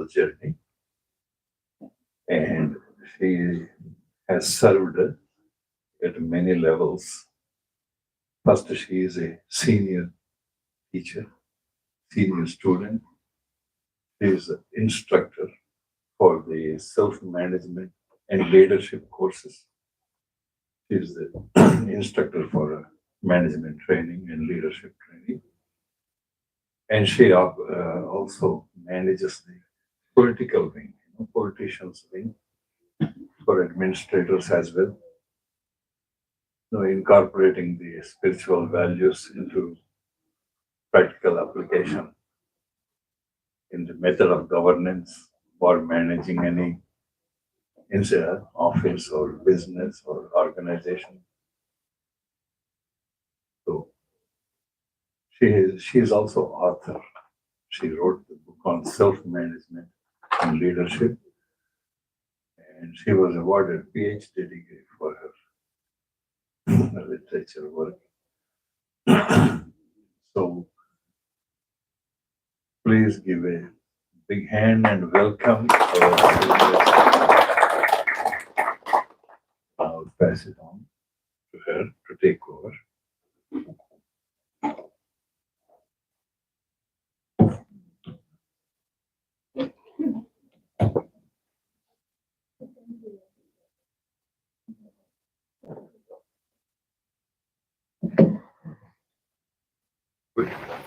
journey, and she has served at many levels. First, she is a senior teacher, senior student. She is an instructor for the self-management and leadership courses. She is the instructor for management training and leadership training. And she also manages the political wing, politicians wing for administrators as well. Incorporating the spiritual values into practical application in the method of governance for managing any office or business or organization. So she is also author. She wrote the book on self-management and leadership, and she was awarded PhD degree for her literature work. So please give a big hand and welcome. I'll pass it on to her to take over.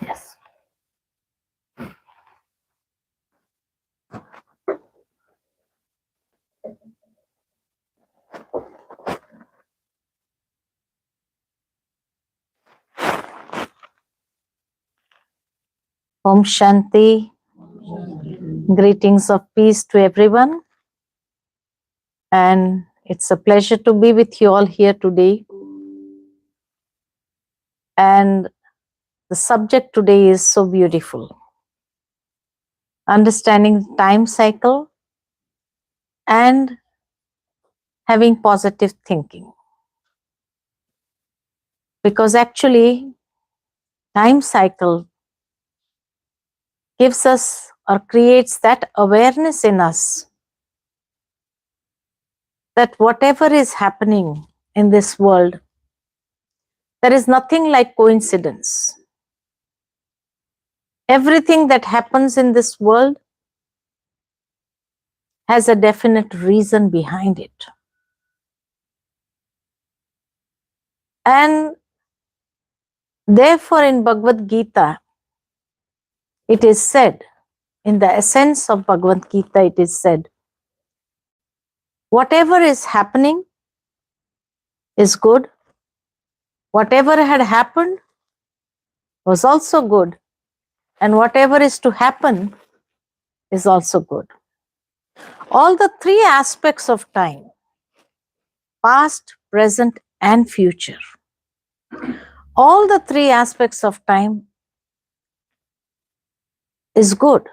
Yes. Om Shanti. Greetings of peace to everyone. And it's a pleasure to be with you all here today. And the subject today is so beautiful. Understanding the time cycle and having positive thinking. Because actually, time cycle gives us or creates that awareness in us that whatever is happening in this world, there is nothing like coincidence. Everything that happens in this world has a definite reason behind it. And therefore, in Bhagavad Gita, it is said, in the essence of Bhagavad Gita, it is said, whatever is happening is good. Whatever had happened was also good. And whatever is to happen is also good. All the three aspects of time, past, present, and future, all the three aspects of time is good.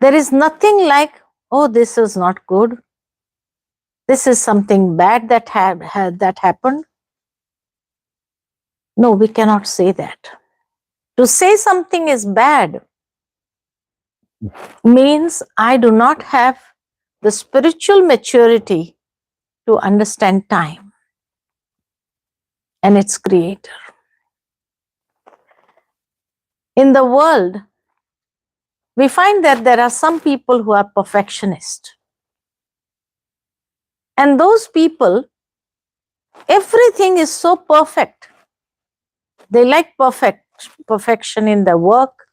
There is nothing like, oh, this is not good. This is something bad that that happened. No, we cannot say that. To say something is bad means I do not have the spiritual maturity to understand time and its creator. In the world, we find that there are some people who are perfectionists. And those people, everything is so perfect. They like perfection in their work.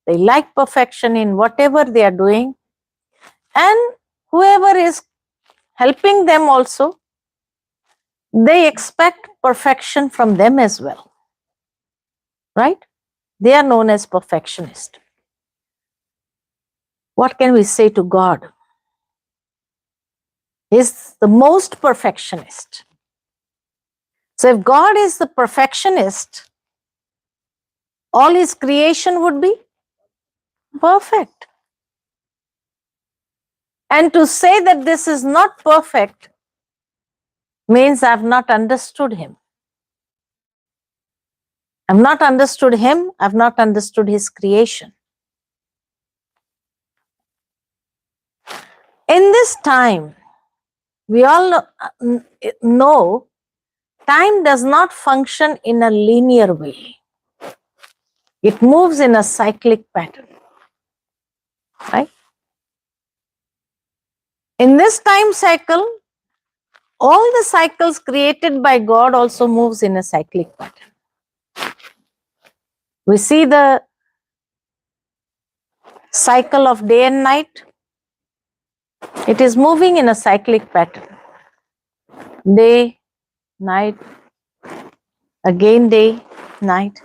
They like perfection in whatever they are doing. And whoever is helping them also, they expect perfection from them as well. Right? They are known as perfectionists. What can we say to God? He is the most perfectionist. So if God is the perfectionist, all his creation would be perfect. And to say that this is not perfect means I have not understood him. I have not understood him, I have not understood his creation. this time, we all know time does not function in a linear way. It moves in a cyclic pattern, right? In this time cycle, all the cycles created by God also moves in a cyclic pattern. We see the cycle of day and night. It is moving in a cyclic pattern. Day, night, again day, night.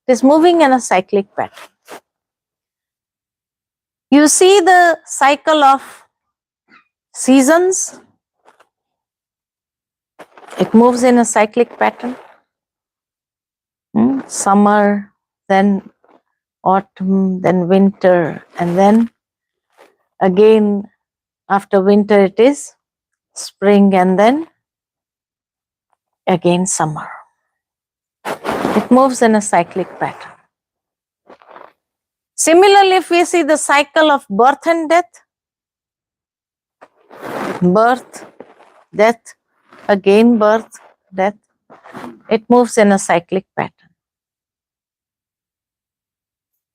It is moving in a cyclic pattern. You see the cycle of seasons. It moves in a cyclic pattern. Summer, then autumn, then winter, and then again after winter it is spring, and then again summer. It moves in a cyclic pattern. Similarly, if we see the cycle of birth and death, birth, death, again birth, death, it moves in a cyclic pattern.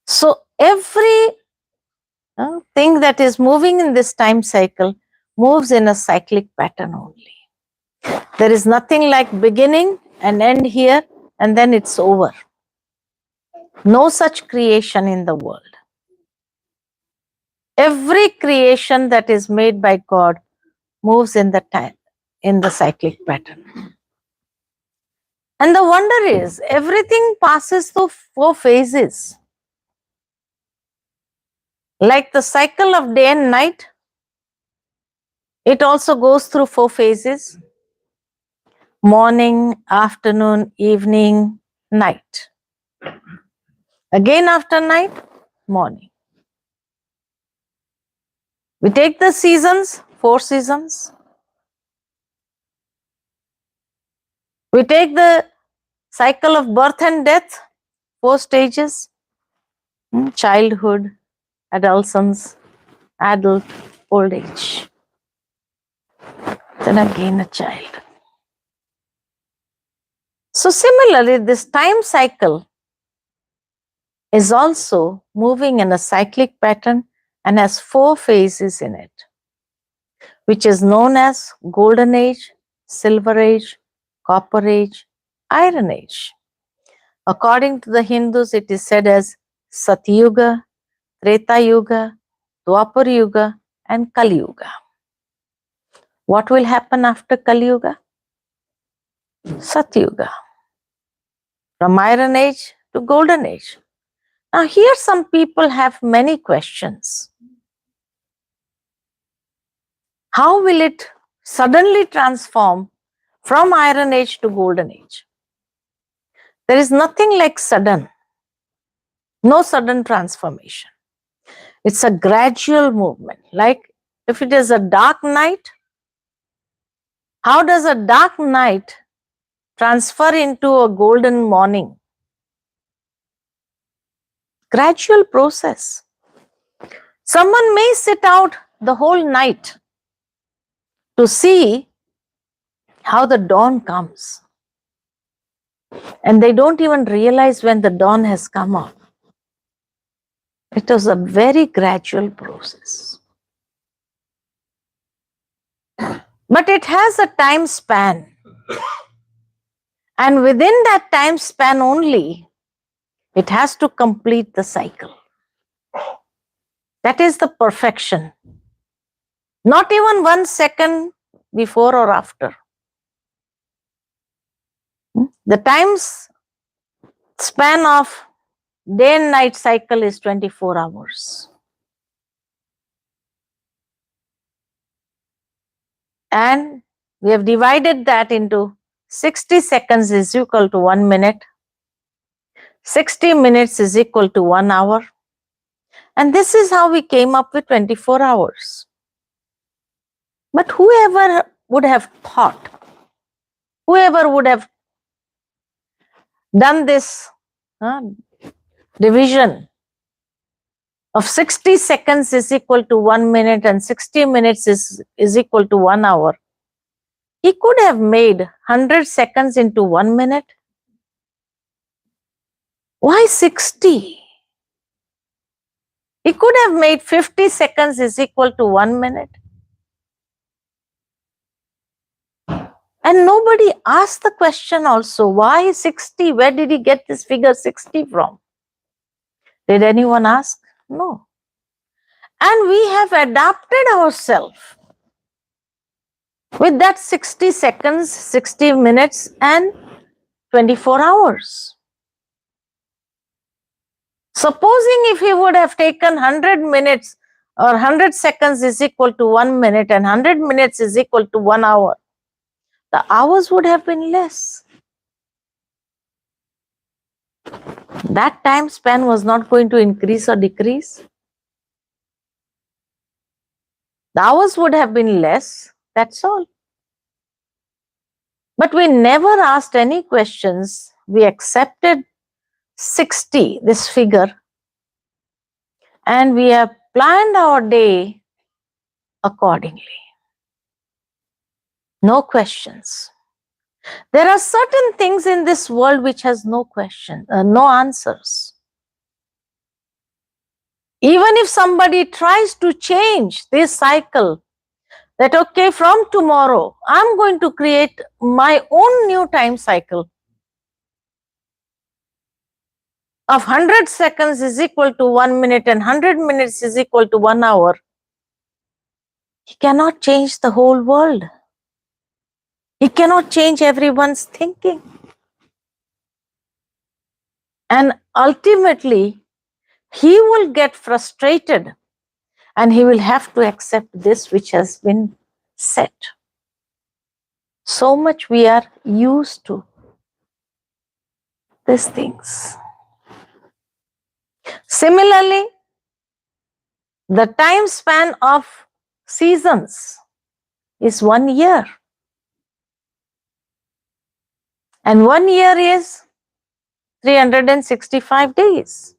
So every thing that is moving in this time cycle moves in a cyclic pattern only. There is nothing like beginning and end here and then it's over. No such creation in the world. Every creation that is made by God moves in the time, in the cyclic pattern. And the wonder is, everything passes through 4 phases. Like the cycle of day and night, it also goes through 4 phases. Morning, afternoon, evening, night. Again after night, morning. We take the seasons, 4 seasons. We take the cycle of birth and death, 4 stages. Childhood, adolescence, adult, old age. Then again a child. So similarly, this time cycle is also moving in a cyclic pattern and has 4 phases in it, which is known as Golden Age, Silver Age, Copper Age, Iron Age. According to the Hindus, it is said as Satyuga, Treta Yuga, Dwapar Yuga, and Kali Yuga. What will happen after Kali Yuga? Satyuga. From Iron Age to Golden Age. Now here some people have many questions. How will it suddenly transform from Iron Age to Golden Age? There is nothing like sudden. No sudden transformation. It's a gradual movement. Like if it is a dark night, how does a dark night transfer into a golden morning? Gradual process. Someone may sit out the whole night to see how the dawn comes. And they don't even realize when the dawn has come up. It was a very gradual process. But it has a time span. And within that time span only, it has to complete the cycle. That is the perfection. Not even 1 second before or after. The time span of day and night cycle is 24 hours. And we have divided that into 60 seconds is equal to 1 minute. 60 minutes is equal to 1 hour. And this is how we came up with 24 hours. But whoever would have thought, whoever would have done this division, of 60 seconds is equal to 1 minute and 60 minutes is equal to 1 hour. He could have made 100 seconds into 1 minute. Why 60? He could have made 50 seconds is equal to 1 minute. And nobody asked the question also, why 60? Where did he get this figure 60 from? Did anyone ask? No. And we have adapted ourselves with that 60 seconds, 60 minutes and 24 hours. Supposing if he would have taken 100 minutes or 100 seconds is equal to 1 minute and 100 minutes is equal to 1 hour, the hours would have been less. That time span was not going to increase or decrease. The hours would have been less, that's all. But we never asked any questions. We accepted 60, this figure, and we have planned our day accordingly. No questions. There are certain things in this world which has no question, no answers. Even if somebody tries to change this cycle, that okay, from tomorrow, I'm going to create my own new time cycle of 100 seconds is equal to 1 minute and 100 minutes is equal to 1 hour. He cannot change the whole world. He cannot change everyone's thinking. And ultimately, he will get frustrated and he will have to accept this which has been set. So much we are used to these things. Similarly, the time span of seasons is 1 year. And 1 year is 365 days.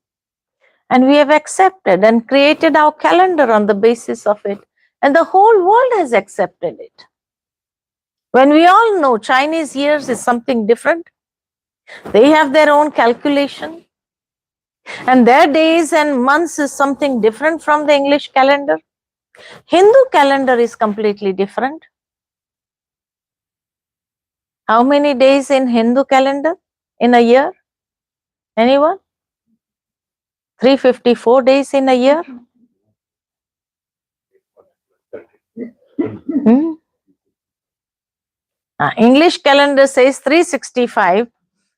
And we have accepted and created our calendar on the basis of it. And the whole world has accepted it. When we all know Chinese years is something different, they have their own calculation. And their days and months is something different from the English calendar. Hindu calendar is completely different. How many days in Hindu calendar in a year? Anyone? 354 days in a year? English calendar says 365.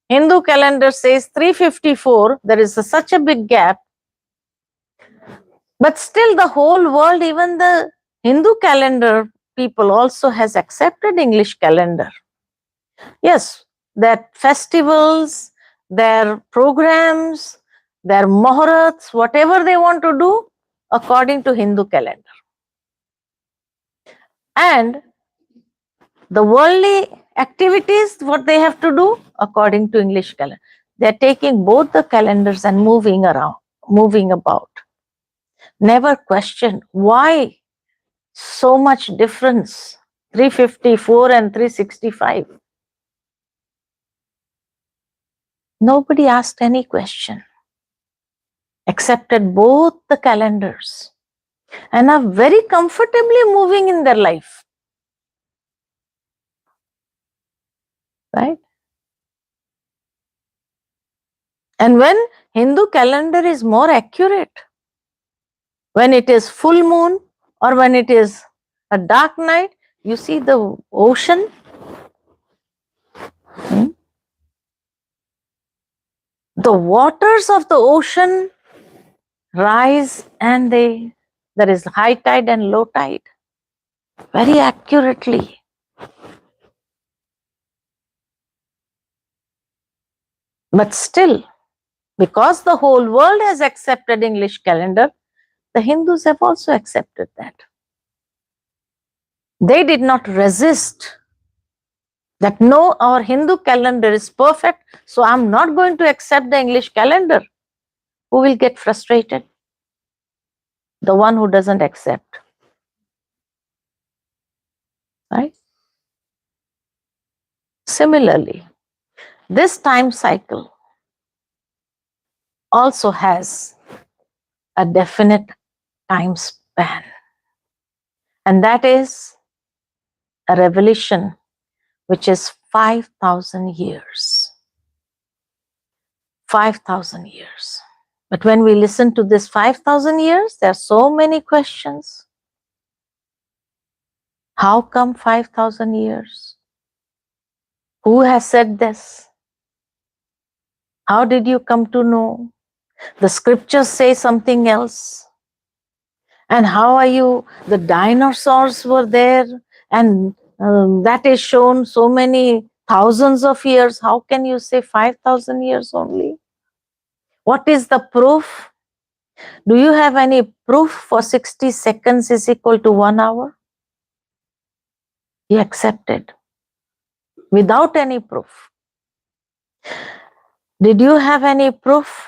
Hindu calendar says 354. There is such a big gap. But still the whole world, even the Hindu calendar people also has accepted English calendar. Yes, their festivals, their programs, their Muhurats, whatever they want to do according to Hindu calendar. And the worldly activities, what they have to do according to English calendar. They are taking both the calendars and moving around, moving about. Never question why so much difference, 354 and 365. Nobody asked any question, accepted both the calendars and are very comfortably moving in their life. Right? And when Hindu calendar is more accurate, when it is full moon or when it is a dark night, you see the ocean. The waters of the ocean rise and there is high tide and low tide very accurately. But still, because the whole world has accepted English calendar, the Hindus have also accepted that. They did not resist that no, our Hindu calendar is perfect, so I'm not going to accept the English calendar. Who will get frustrated? the one who doesn't accept. Right? Similarly, this time cycle also has a definite time span, and that is a revelation which is 5,000 years. 5,000 years. But when we listen to this 5,000 years, there are so many questions. How come 5,000 years? Who has said this? How did you come to know? The scriptures say something else. And how are you? The dinosaurs were there, and that is shown so many thousands of years. How can you say 5,000 years only? What is the proof? Do you have any proof for 60 seconds is equal to 1 hour? He accepted without any proof. Did you have any proof?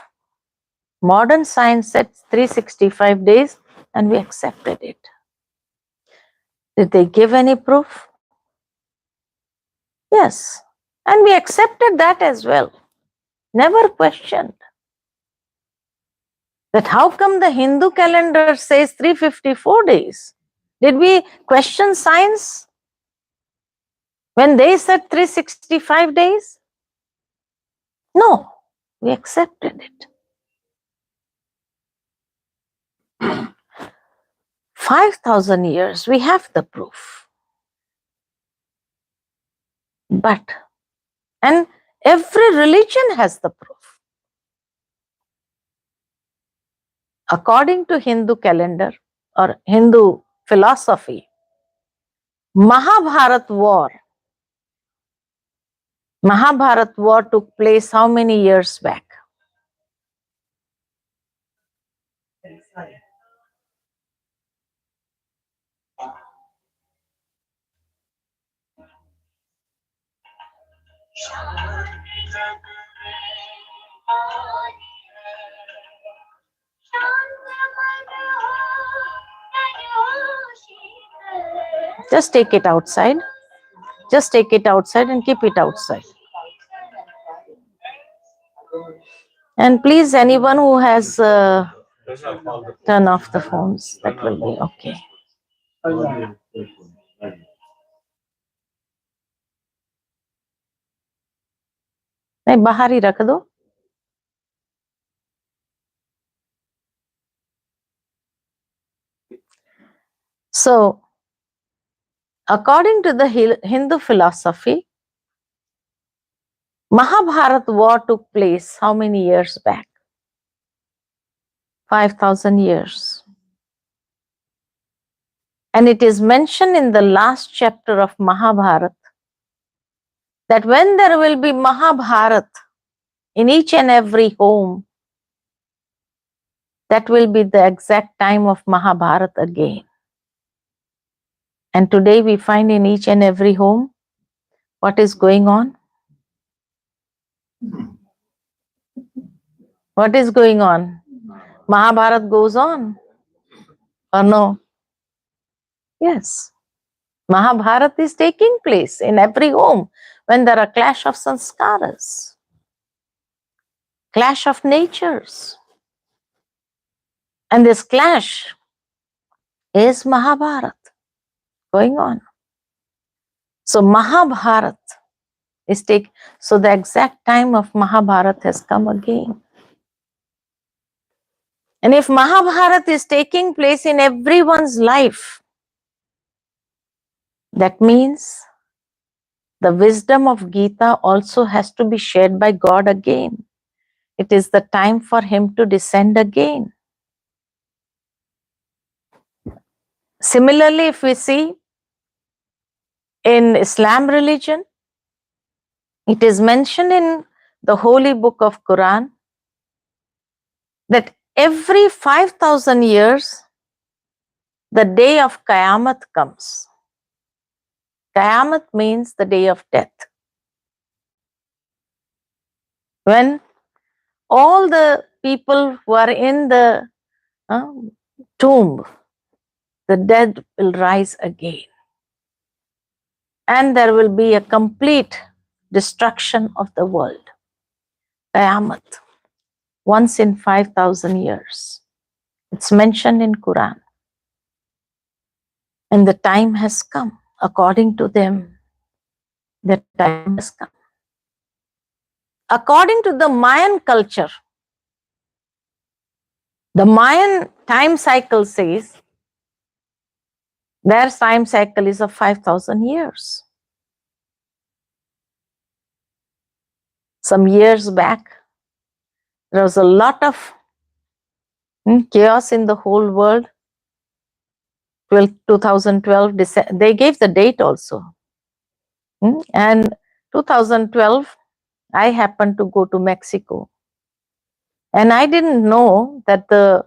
Modern science said 365 days and we accepted it. Did they give any proof? Yes. And we accepted that as well. Never questioned. That how come the Hindu calendar says 354 days? Did we question science when they said 365 days? No, we accepted it. 5,000 years, we have the proof. And every religion has the proof. According to Hindu calendar or Hindu philosophy, Mahabharat war took place how many years back? Just take it outside. Just take it outside and keep it outside. And please, anyone who has turn off the phones, that will be okay. नहीं बाहर ही रख दो. So, according to the Hindu philosophy, Mahabharat war took place how many years back? 5,000 years. And it is mentioned in the last chapter of Mahabharat that when there will be Mahabharat in each and every home, that will be the exact time of Mahabharat again. And today we find in each and every home what is going on. What is going on? Mahabharat goes on or no? Yes. Mahabharat is taking place in every home when there are clash of sanskaras, clash of natures. And this clash is Mahabharat going on. So Mahabharat is so the exact time of Mahabharat has come again. And if Mahabharat is taking place in everyone's life, that means the wisdom of Gita also has to be shared by God again. It is the time for him to descend again. Similarly, if we see in Islam religion, it is mentioned in the holy book of Quran that every 5,000 years, the day of Qiyamah comes. Qiyamah means the day of death. When all the people who are in the tomb, the dead will rise again. And there will be a complete destruction of the world. Qiyamah, once in 5,000 years. It's mentioned in Quran. And the time has come. According to them, the time has come. According to the Mayan culture, the Mayan time cycle says their time cycle is of 5,000 years. Some years back, there was a lot of chaos in the whole world. 2012, they gave the date also. And 2012, I happened to go to Mexico. And I didn't know that the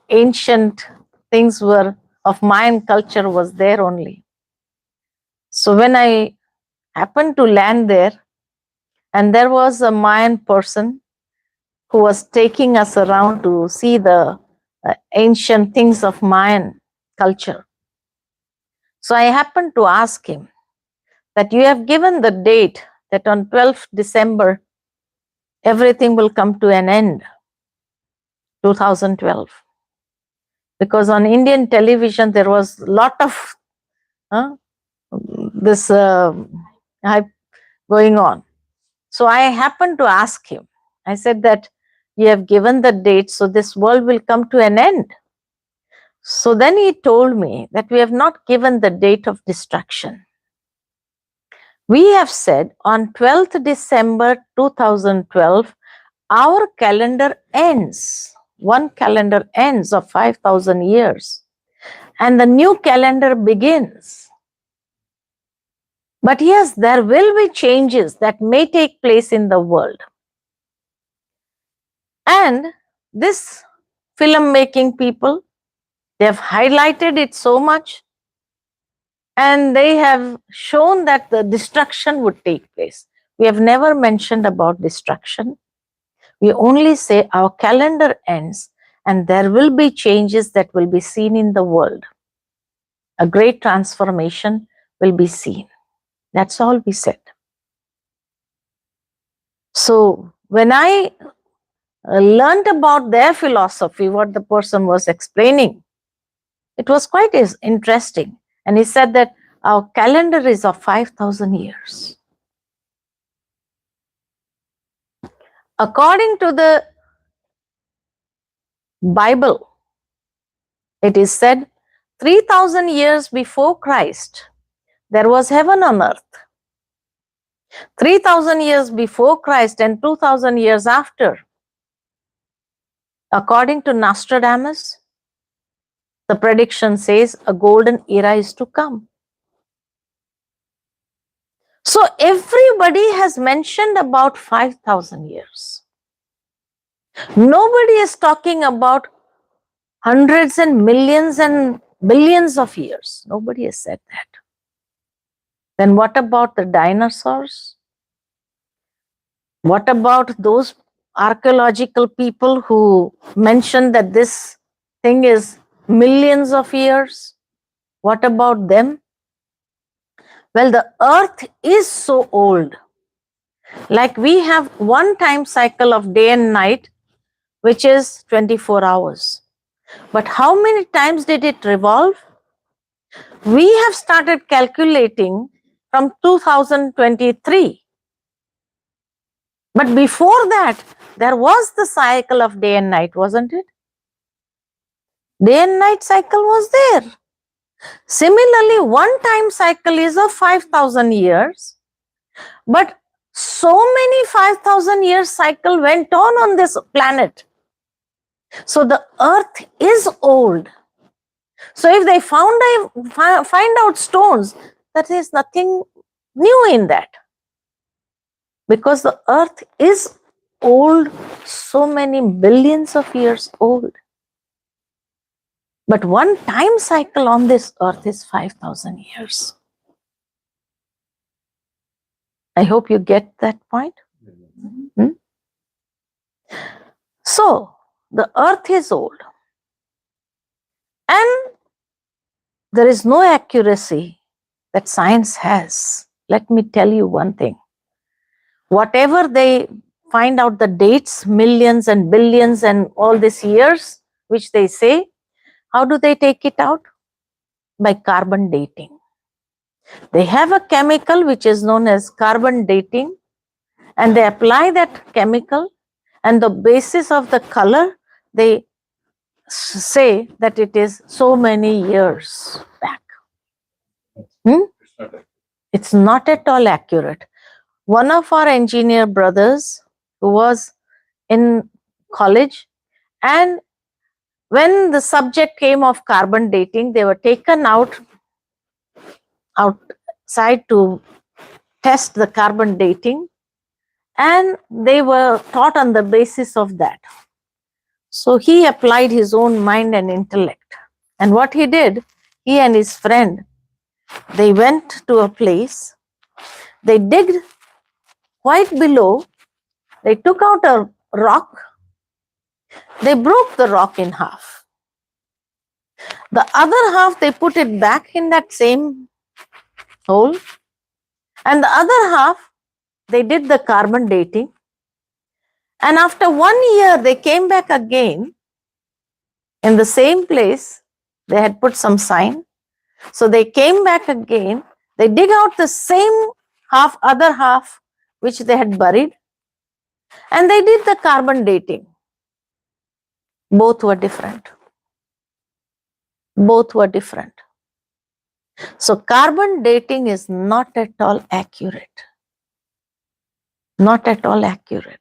ancient things were of Mayan culture was there only. So when I happened to land there, and there was a Mayan person who was taking us around to see the ancient things of Mayan culture. So I happened to ask him that you have given the date that on 12th December, everything will come to an end, 2012. Because on Indian television, there was a lot of this hype going on. So I happened to ask him, I said that you have given the date, so this world will come to an end. So then he told me that we have not given the date of destruction. We have said on 12th December 2012, our calendar ends. One calendar ends of 5,000 years and the new calendar begins. But yes, there will be changes that may take place in the world. And this filmmaking people, they have highlighted it so much and they have shown that the destruction would take place. We have never mentioned about destruction. We only say our calendar ends and there will be changes that will be seen in the world. A great transformation will be seen. That's all we said. So when I learned about their philosophy, what the person was explaining, it was quite interesting. And he said that our calendar is of 5,000 years. According to the Bible, it is said 3,000 years before Christ, there was heaven on earth. 3,000 years before Christ and 2,000 years after, according to Nostradamus, the prediction says a golden era is to come. So everybody has mentioned about 5,000 years. Nobody is talking about hundreds and millions and billions of years. Nobody has said that. Then what about the dinosaurs? What about those archaeological people who mentioned that this thing is millions of years? What about them? Well, the earth is so old. Like we have one time cycle of day and night, which is 24 hours. But how many times did it revolve? We have started calculating from 2023. But before that, there was the cycle of day and night, wasn't it? Day and night cycle was there. Similarly, one time cycle is of 5,000 years, but so many 5,000 years cycle went on this planet. So the earth is old. So if they find out stones, that is nothing new in that. Because the earth is old, so many billions of years old. But one time cycle on this earth is 5,000 years. I hope you get that point. So, the earth is old. And there is no accuracy that science has. Let me tell you one thing. Whatever they find out the dates, millions and billions and all these years, which they say, how do they take it out? By carbon dating. They have a chemical which is known as carbon dating, and they apply that chemical, and the basis of the color, they say that it is so many years back. It's not like It's not at all accurate. One of our engineer brothers who was in college, and when the subject came of carbon dating, they were taken outside to test the carbon dating, and they were taught on the basis of that. So he applied his own mind and intellect. And what he did, he and his friend, they went to a place, they digged quite below, they took out a rock, they broke the rock in half. The other half, they put it back in that same hole, and the other half, they did the carbon dating. And after 1 year, they came back again in the same place. They had put some sign. So they came back again. They dig out the same half, other half, which they had buried. And they did the carbon dating. Both were different. Both were different. So carbon dating is not at all accurate. Not at all accurate.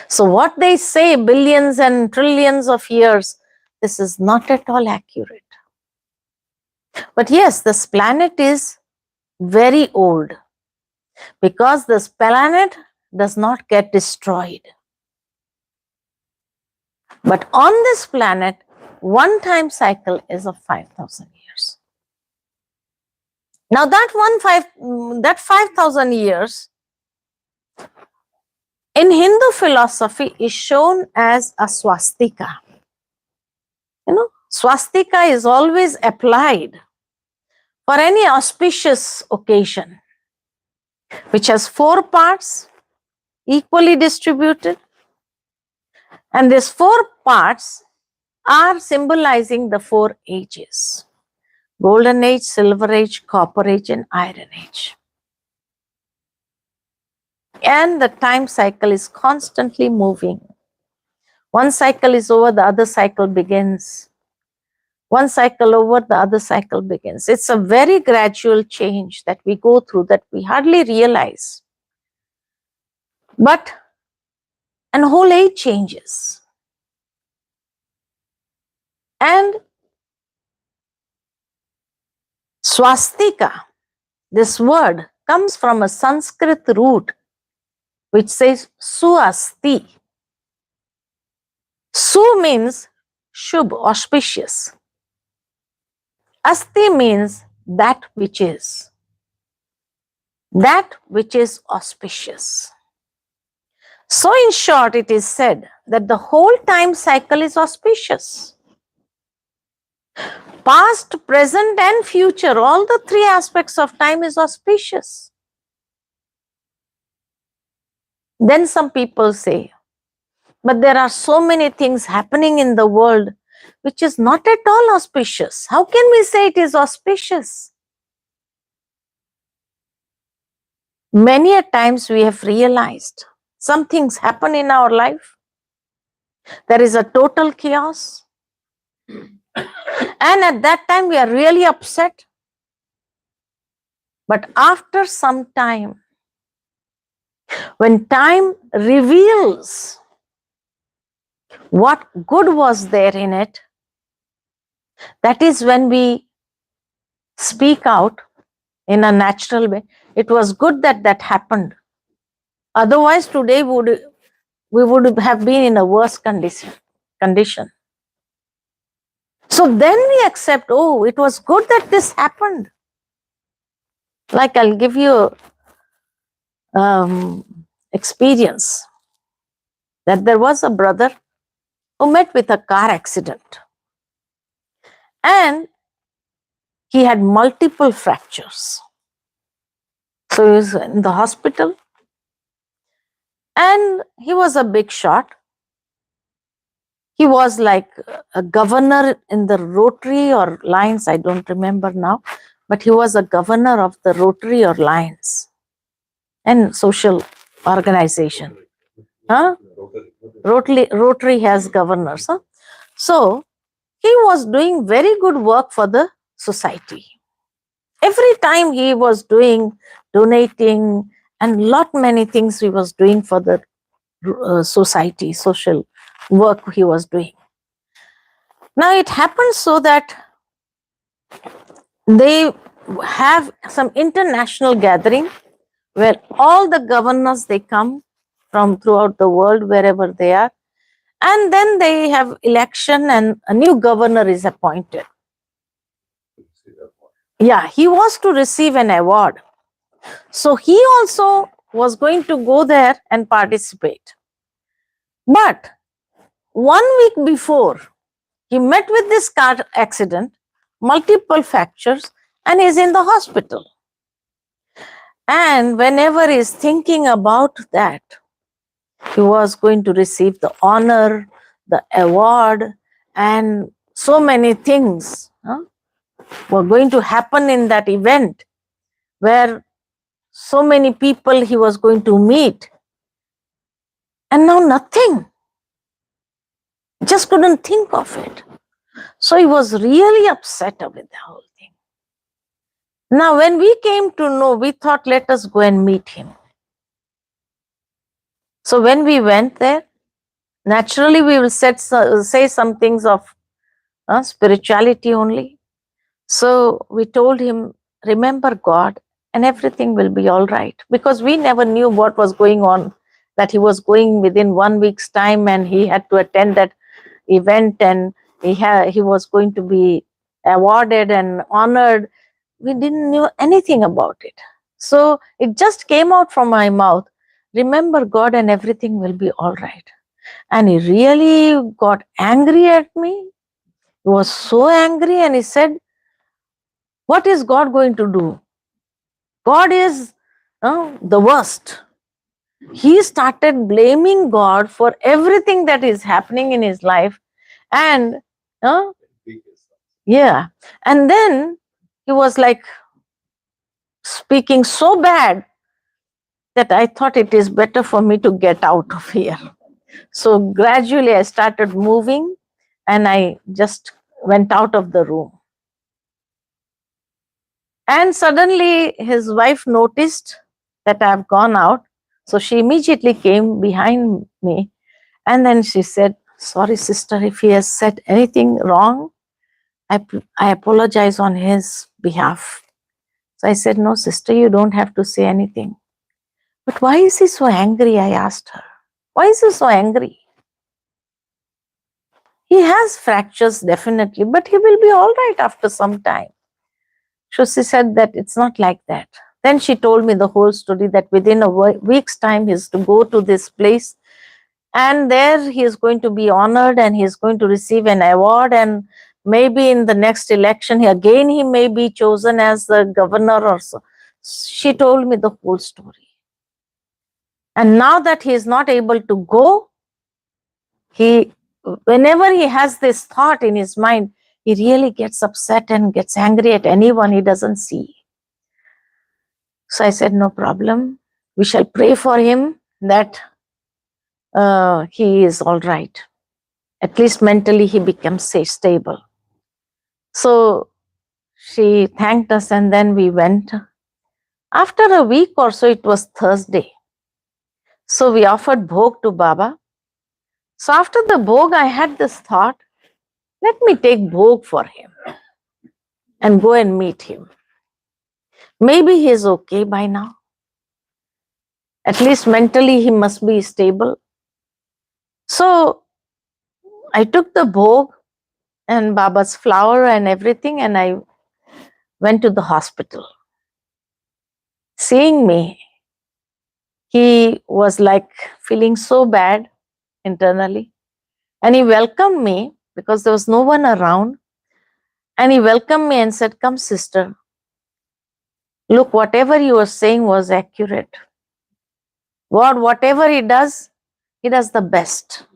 So what they say, billions and trillions of years, this is not at all accurate. But yes, this planet is very old because this planet does not get destroyed. But on this planet, one time cycle is of 5,000 years. Now that 5,000 years in Hindu philosophy is shown as a swastika. Swastika is always applied for any auspicious occasion, which has 4 parts equally distributed. And these 4 parts are symbolizing the 4 ages: Golden Age, Silver Age, Copper Age, and Iron Age. And the time cycle is constantly moving. One cycle is over, the other cycle begins. One cycle over, the other cycle begins. It's a very gradual change that we go through that we hardly realize. But an whole age changes. And swastika, this word, comes from a Sanskrit root which says suasti. Su means shubh, auspicious. Asti means that which is. That which is auspicious. So in short, it is said that the whole time cycle is auspicious. Past, present and future, all the 3 aspects of time is auspicious. Then some people say, but there are so many things happening in the world which is not at all auspicious. How can we say it is auspicious? Many a times we have realized some things happen in our life. There is a total chaos. And at that time we are really upset. But after some time, when time reveals what good was there in it, that is when we speak out in a natural way. It was good that that happened. Otherwise, today we would have been in a worse condition. So then we accept, oh, it was good that this happened. Like I'll give you experience that there was a brother who met with a car accident. and he had multiple fractures. So he was in the hospital, and he was a big shot. He was like a governor in the Rotary or Lions, I don't remember now, but he was a governor of the Rotary or Lions and social organization. Huh? Rotary has governors. Huh? So he was doing very good work for the society. Every time he was donating, and lot many things he was doing for the society, social work he was doing. Now it happens so that they have some international gathering where all the governors, they come from throughout the world, wherever they are, and then they have election and a new governor is appointed. Yeah, he was to receive an award. So he also was going to go there and participate. But 1 week before, he met with this car accident, multiple fractures, and is in the hospital. And whenever he's thinking about that, he was going to receive the honor, the award, and so many things were going to happen in that event, where so many people he was going to meet. And now nothing. Just couldn't think of it. So he was really upset with the whole thing. Now, when we came to know, we thought, let us go and meet him. So when we went there, naturally we will say some things of spirituality only. So we told him, remember God and everything will be all right. Because we never knew what was going on, that he was going within 1 week's time and he had to attend that event, and he was going to be awarded and honored. We didn't know anything about it. So it just came out from my mouth, remember God and everything will be all right. And he really got angry at me. He was so angry and he said, what is God going to do? God is the worst. He started blaming God for everything that is happening in his life. And yeah, and then he was like speaking so bad that I thought it is better for me to get out of here. So gradually I started moving and I just went out of the room. And suddenly his wife noticed that I've gone out. So she immediately came behind me and then she said, sorry, sister, if he has said anything wrong, I apologize on his behalf. So I said, no, sister, you don't have to say anything. But why is he so angry? I asked her. Why is he so angry? He has fractures, definitely, but he will be all right after some time. So she said that it's not like that. Then she told me the whole story, that within a week's time, he is to go to this place. And there he is going to be honored and he is going to receive an award. And maybe in the next election, he may be chosen as the governor or so. She told me the whole story. And now that he is not able to go, whenever he has this thought in his mind, he really gets upset and gets angry at anyone he doesn't see. So I said, no problem. We shall pray for him that he is all right. At least mentally he becomes stable. So she thanked us and then we went. After a week or so, it was Thursday. So we offered bhog to Baba. So after the bhog, I had this thought, let me take bhog for him and go and meet him. Maybe he is okay by now. At least mentally he must be stable. So I took the bhog and Baba's flower and everything and I went to the hospital. Seeing me, he was like feeling so bad internally and he welcomed me because there was no one around. And he welcomed me and said, "Come, sister. Look, whatever you were saying was accurate. God, whatever he does the best."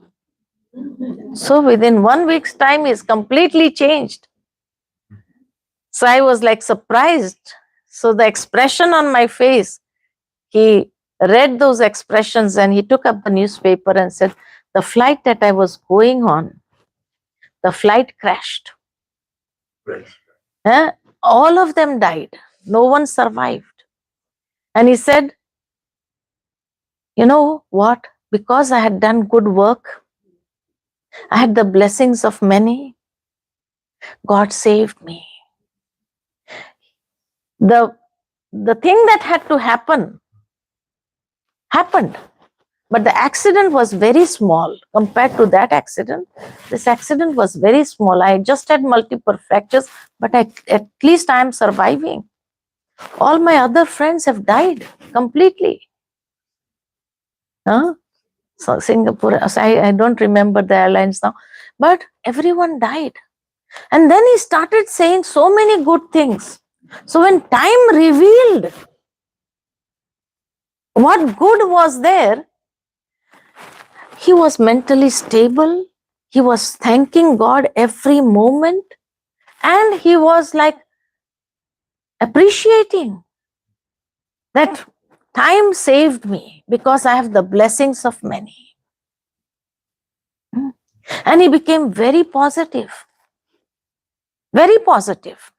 So within 1 week's time, he's completely changed. So I was like surprised. So the expression on my face, he read those expressions and he took up the newspaper and said, "The flight that I was going on, the flight crashed. Right. All of them died. No one survived." And he said, "You know what? Because I had done good work, I had the blessings of many, God saved me." The thing that had to happen happened, but the accident was very small compared to that accident. This accident was very small. I just had multiple fractures, but at least I am surviving. All my other friends have died completely. So Singapore, so I don't remember the airlines now, but everyone died. And then he started saying so many good things. So when time revealed what good was there, he was mentally stable. He was thanking God every moment. And he was like appreciating that time saved me because I have the blessings of many. And he became very positive. Very positive.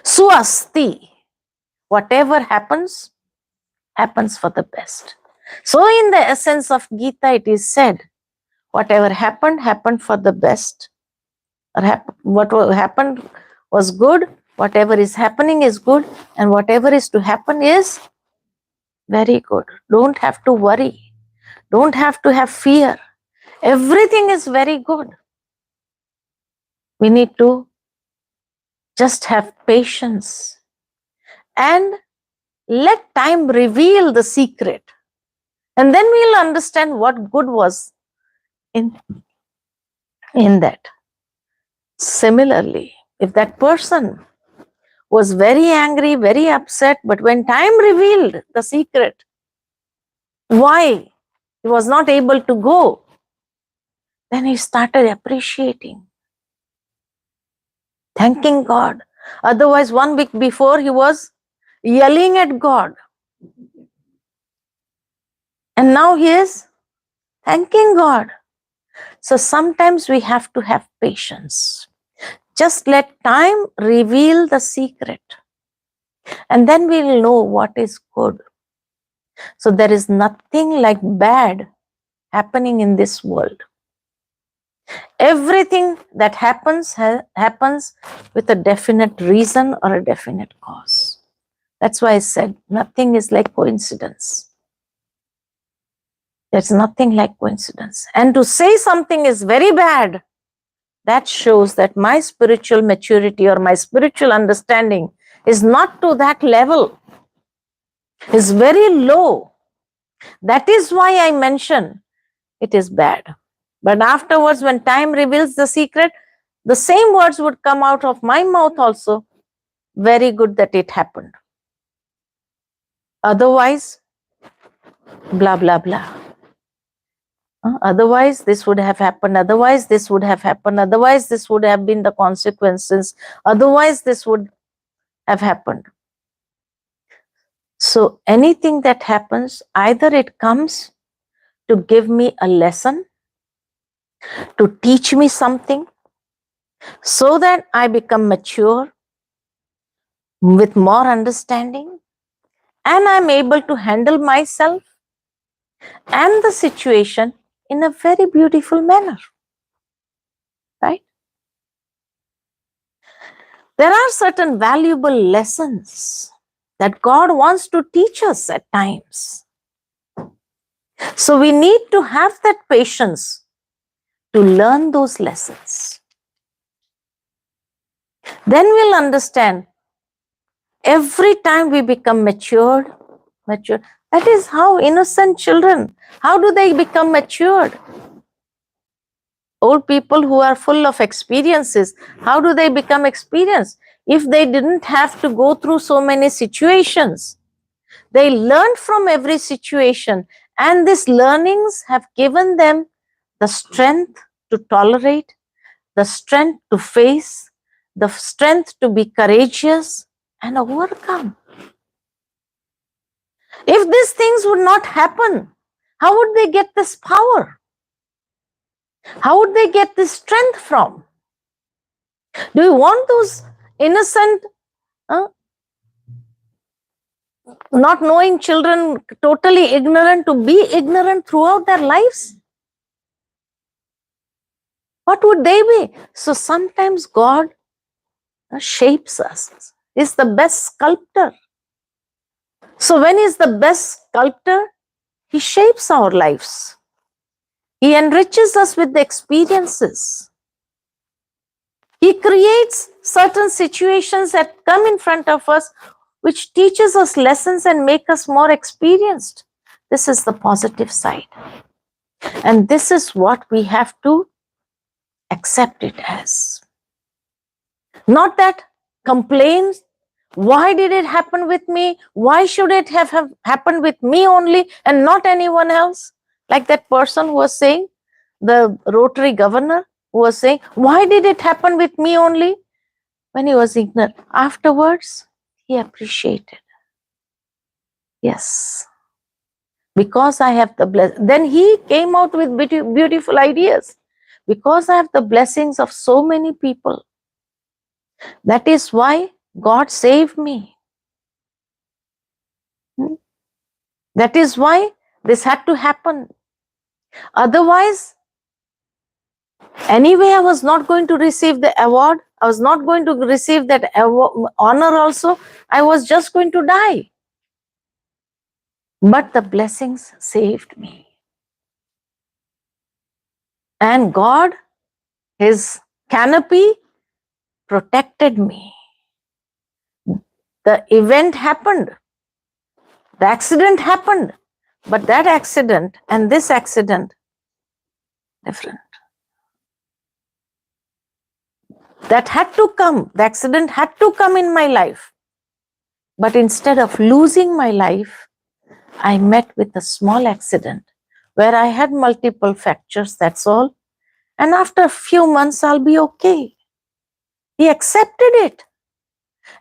Suasti. Whatever happens, happens for the best. So in the essence of Gita, it is said, whatever happened, happened for the best. What happened was good. Whatever is happening is good. And whatever is to happen is very good. Don't have to worry. Don't have to have fear. Everything is very good. We need to just have patience and let time reveal the secret. And then we'll understand what good was in that. Similarly, if that person was very angry, very upset, but when time revealed the secret, why he was not able to go, then he started appreciating, thanking God. Otherwise, 1 week before, he was yelling at God. And now he is thanking God. So sometimes we have to have patience. Just let time reveal the secret. And then we will know what is good. So there is nothing like bad happening in this world. Everything that happens happens with a definite reason or a definite cause. That's why I said nothing is like coincidence. There's nothing like coincidence. And to say something is very bad, that shows that my spiritual maturity or my spiritual understanding is not to that level. It's very low. That is why I mention it is bad. But afterwards, when time reveals the secret, the same words would come out of my mouth also. Very good that it happened. Otherwise, blah, blah, blah. Otherwise, this would have happened. Otherwise, this would have happened. Otherwise, this would have been the consequences. Otherwise, this would have happened. So anything that happens, either it comes to give me a lesson, to teach me something, so that I become mature with more understanding, and I'm able to handle myself and the situation in a very beautiful manner. Right? There are certain valuable lessons that God wants to teach us at times. So we need to have that patience to learn those lessons. Then we'll understand every time we become mature. That is how innocent children, how do they become matured? old people who are full of experiences, how do they become experienced? If they didn't have to go through so many situations, they learned from every situation, and these learnings have given them the strength to tolerate, the strength to face, the strength to be courageous and overcome. If these things would not happen, how would they get this power? How would they get this strength from? Do you want those innocent, not knowing children, totally ignorant, to be ignorant throughout their lives? What would they be? So sometimes God shapes us, is the best sculptor. So when He's the best sculptor, He shapes our lives. He enriches us with the experiences. He creates certain situations that come in front of us, which teaches us lessons and make us more experienced. This is the positive side. And this is what we have to accept it as. Not that complaints, why did it happen with me? Why should it have happened with me only and not anyone else? Like that person who was saying, the Rotary governor who was saying, why did it happen with me only? When he was ignorant. Afterwards, he appreciated. Yes. Because I have the blessing. Then he came out with beautiful ideas. Because I have the blessings of so many people. That is why God saved me. That is why this had to happen. Otherwise, anyway, I was not going to receive the award. I was not going to receive that honor also. I was just going to die. But the blessings saved me. And God, His canopy, protected me. The event happened. The accident happened. But that accident and this accident, different. That had to come. The accident had to come in my life. But instead of losing my life, I met with a small accident where I had multiple fractures, that's all. And after a few months, I'll be okay. He accepted it.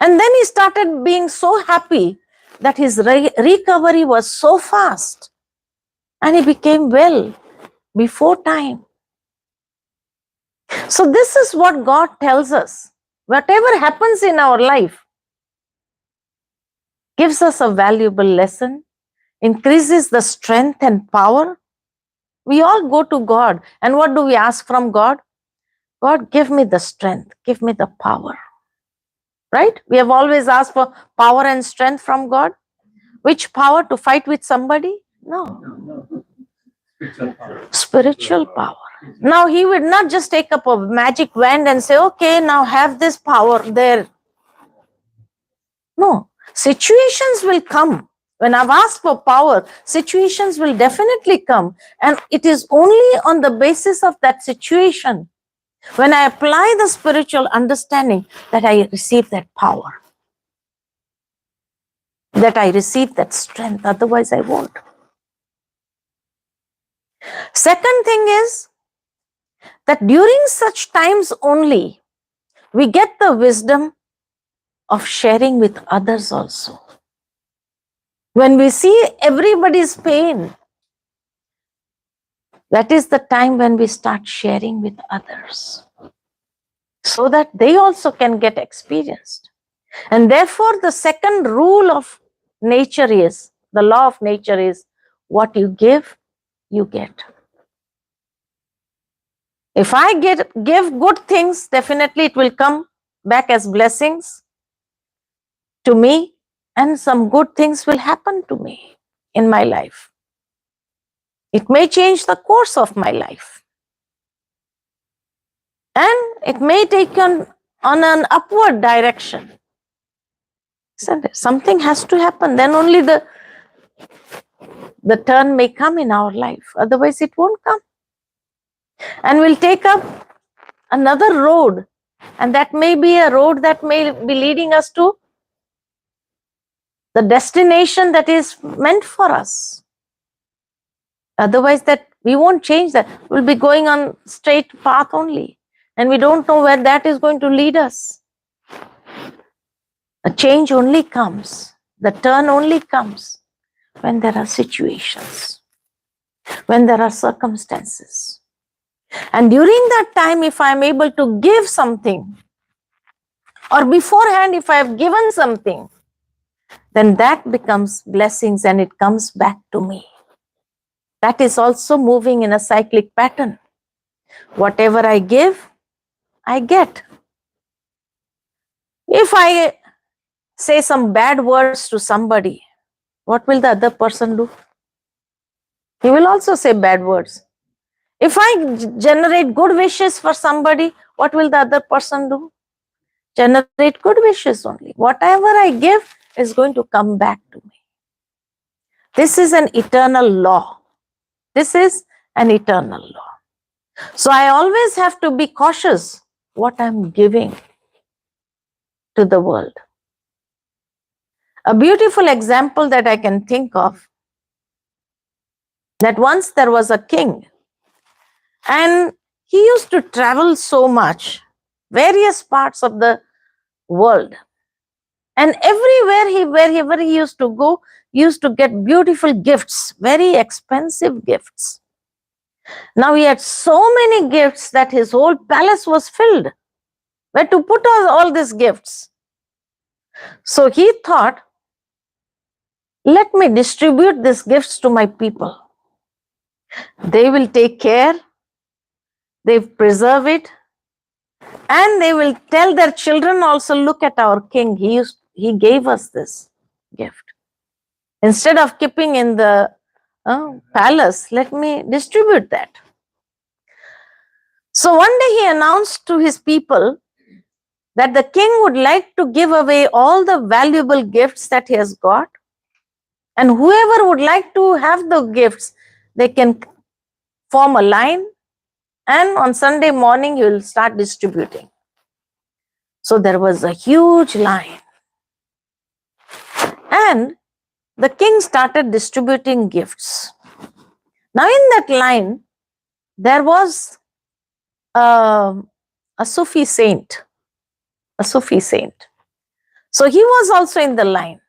And then he started being so happy that his recovery was so fast. And he became well before time. So this is what God tells us. Whatever happens in our life gives us a valuable lesson, increases the strength and power. We all go to God. And what do we ask from God? God, give me the strength, give me the power. Right? We have always asked for power and strength from God. Which power? To fight with somebody? No. Spiritual power. Now He would not just take up a magic wand and say, okay, now have this power there. No. Situations will come. When I've asked for power, situations will definitely come. And it is only on the basis of that situation, when I apply the spiritual understanding, that I receive that power. That I receive that strength. Otherwise, I won't. Second thing is that during such times only, we get the wisdom of sharing with others also. When we see everybody's pain, that is the time when we start sharing with others, so that they also can get experienced. And therefore, the second rule of nature is, the law of nature is, what you give, you get. If I give good things, definitely it will come back as blessings to me, and some good things will happen to me in my life. It may change the course of my life. And it may take on an upward direction. Something has to happen. Then only the turn may come in our life. Otherwise, it won't come. and will take up another road, and that may be a road that may be leading us to the destination that is meant for us. Otherwise, that we won't change that. We'll be going on straight path only, and we don't know where that is going to lead us. A change only comes, the turn only comes when there are situations, when there are circumstances. And during that time, if I am able to give something, or beforehand, if I have given something, then that becomes blessings and it comes back to me. That is also moving in a cyclic pattern. Whatever I give, I get. If I say some bad words to somebody, what will the other person do? He will also say bad words. If I generate good wishes for somebody, what will the other person do? Generate good wishes only. Whatever I give is going to come back to me. This is an eternal law. This is an eternal law. So I always have to be cautious what I'm giving to the world. A beautiful example that I can think of, that once there was a king, and he used to travel so much, various parts of the world. And everywhere wherever he used to go, he used to get beautiful gifts, very expensive gifts. Now he had so many gifts that his whole palace was filled. Where to put all these gifts? So he thought, let me distribute these gifts to my people. They will take care, they preserve it, and they will tell their children also, look at our king, he gave us this gift. Instead of keeping in the palace, let me distribute that. So one day he announced to his people that the king would like to give away all the valuable gifts that he has got, and whoever would like to have the gifts, they can form a line, and on Sunday morning he will start distributing. So there was a huge line, and the king started distributing gifts. Now in that line, there was a Sufi saint, a Sufi saint. So he was also in the line.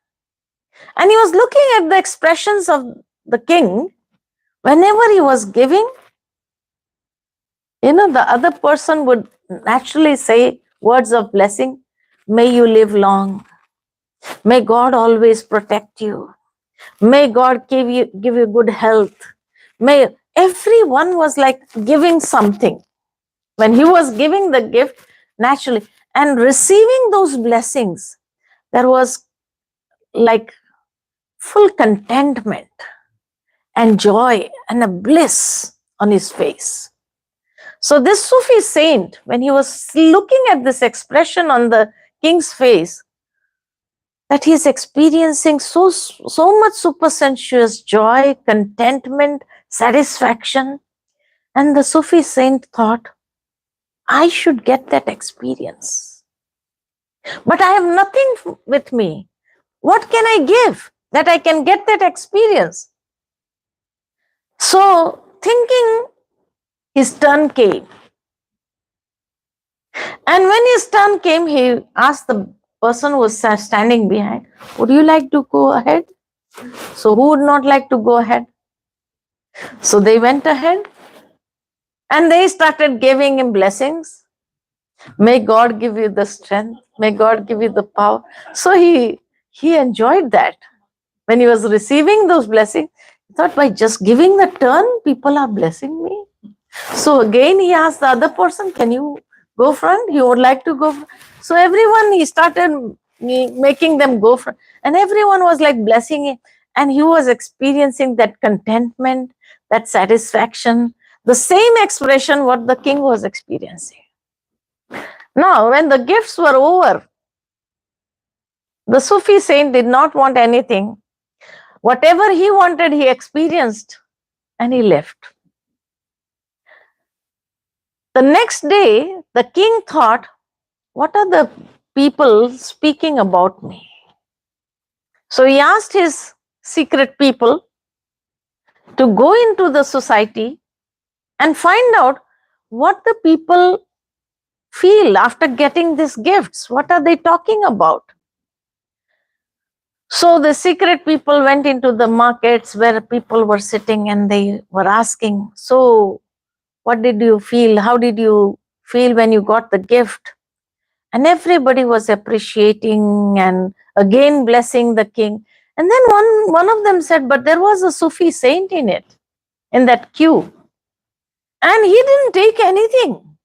And he was looking at the expressions of the king. Whenever he was giving, the other person would naturally say words of blessing. May you live long. May God always protect you. May God give you good health. May everyone was like giving something. When he was giving the gift, naturally, and receiving those blessings, there was like full contentment and joy and a bliss on his face. So this Sufi saint, when he was looking at this expression on the king's face, that he is experiencing so much supersensuous joy, contentment, satisfaction, and the Sufi saint thought, I should get that experience. But I have nothing with me. What can I give that I can get that experience? So, thinking, his turn came. And when his turn came, he asked the person who was standing behind, would you like to go ahead? So, who would not like to go ahead? So, they went ahead and they started giving him blessings. May God give you the strength. May God give you the power. So, he enjoyed that. When he was receiving those blessings, he thought, by just giving the turn, people are blessing me. So again, he asked the other person, can you go front? You would like to go front? So everyone, he started making them go front. And everyone was like blessing him. And he was experiencing that contentment, that satisfaction, the same expression what the king was experiencing. Now, when the gifts were over, the Sufi saint did not want anything. Whatever he wanted, he experienced, and he left. The next day, the king thought, what are the people speaking about me? So he asked his secret people to go into the society and find out what the people feel after getting these gifts. What are they talking about? So the secret people went into the markets where people were sitting and they were asking, so what did you feel? How did you feel when you got the gift? And everybody was appreciating and again blessing the king. And then one of them said, but there was a Sufi saint in it, in that queue. And he didn't take anything.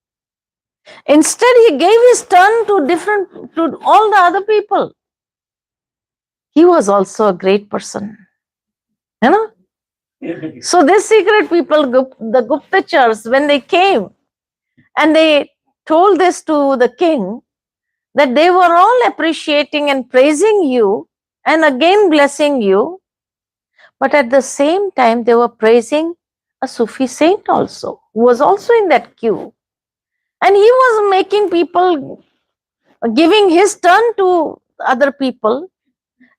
Instead, he gave his turn to all the other people. He was also a great person. You know? So these secret people, the Guptachars, when they came and they told this to the king, that they were all appreciating and praising you and again blessing you, but at the same time they were praising a Sufi saint also, who was also in that queue. And he was making people, giving his turn to other people,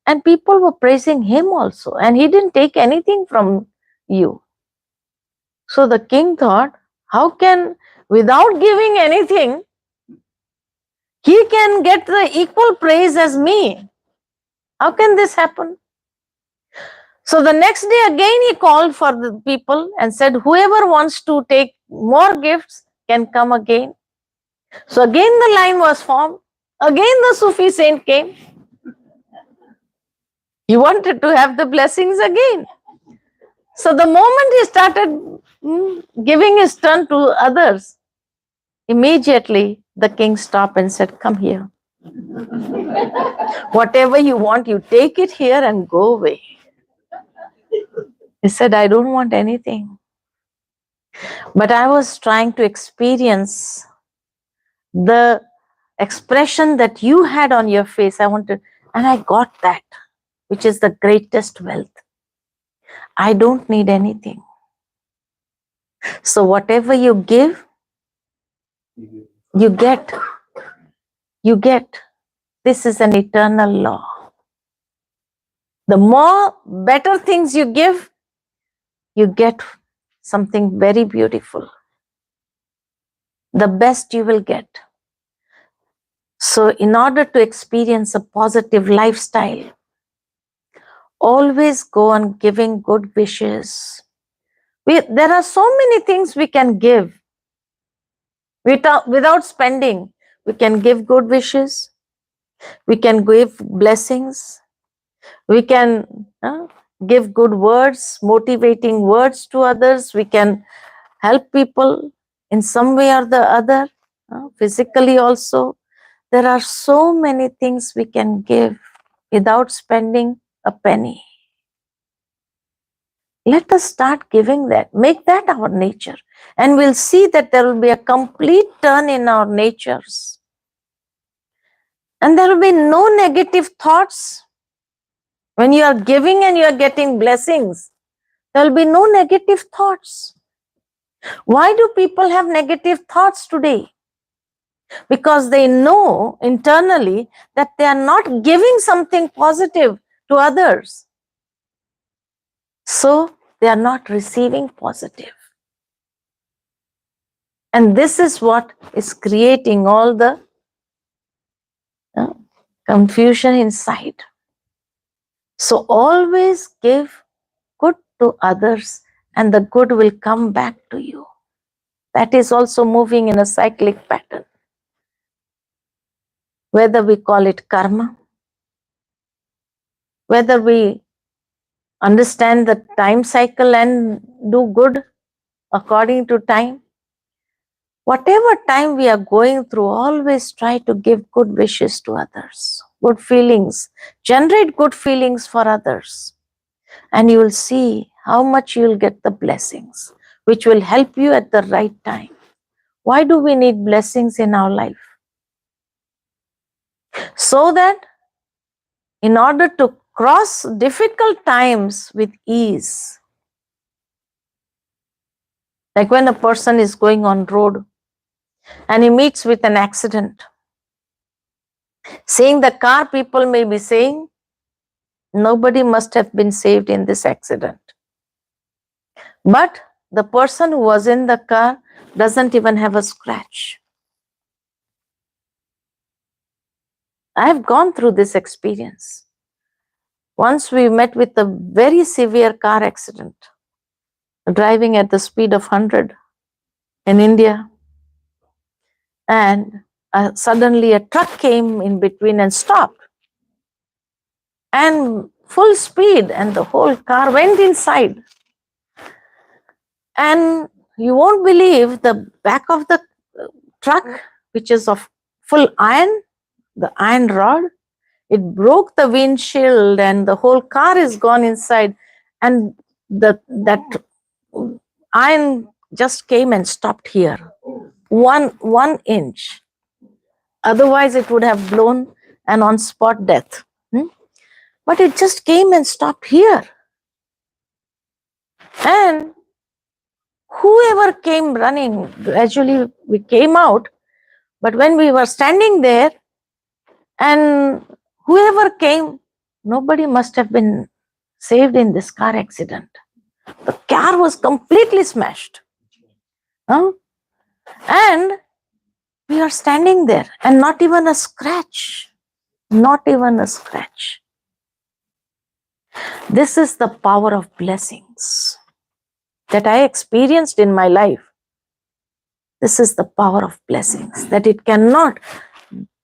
and people were praising him also, and he didn't take anything from you. So the king thought, how can, without giving anything, he can get the equal praise as me? How can this happen? So the next day again he called for the people and said, whoever wants to take more gifts can come again. So again the line was formed. Again the Sufi saint came. He wanted to have the blessings again. So the moment he started giving his turn to others, immediately the king stopped and said, come here. Whatever you want, you take it here and go away. He said, I don't want anything. But I was trying to experience the expression that you had on your face. I wanted, and I got that, which is the greatest wealth. I don't need anything. So whatever you give, you get. You get. This is an eternal law. The more better things you give, you get something very beautiful. The best you will get. So in order to experience a positive lifestyle, always go on giving good wishes. There are so many things we can give without spending. We can give good wishes. We can give blessings. We can give good words, motivating words to others. We can help people in some way or the other, physically also. There are so many things we can give without spending a penny. Let us start giving that. Make that our nature. And we'll see that there will be a complete turn in our natures. And there will be no negative thoughts. When you are giving and you are getting blessings, there will be no negative thoughts. Why do people have negative thoughts today? Because they know internally that they are not giving something positive to others. So they are not receiving positive. And this is what is creating all the confusion inside. So always give good to others and the good will come back to you. That is also moving in a cyclic pattern. Whether we call it karma, whether we understand the time cycle and do good according to time, whatever time we are going through, always try to give good wishes to others, good feelings, generate good feelings for others. And you will see how much you will get the blessings, which will help you at the right time. Why do we need blessings in our life? So that in order to cross difficult times with ease, like when a person is going on road and he meets with an accident. Seeing the car, people may be saying, nobody must have been saved in this accident. But the person who was in the car doesn't even have a scratch. I have gone through this experience. Once we met with a very severe car accident, driving at the speed of 100 in India. And suddenly a truck came in between and stopped. And full speed, and the whole car went inside. And you won't believe the back of the truck, which is of full iron, the iron rod, it broke the windshield and the whole car is gone inside. And that iron just came and stopped here. One inch. Otherwise, it would have blown and on spot death. But it just came and stopped here. And whoever came running, gradually we came out. But when we were standing there, and whoever came, nobody must have been saved in this car accident. The car was completely smashed. And we are standing there and not even a scratch. Not even a scratch. This is the power of blessings that I experienced in my life. This is the power of blessings, that it cannot,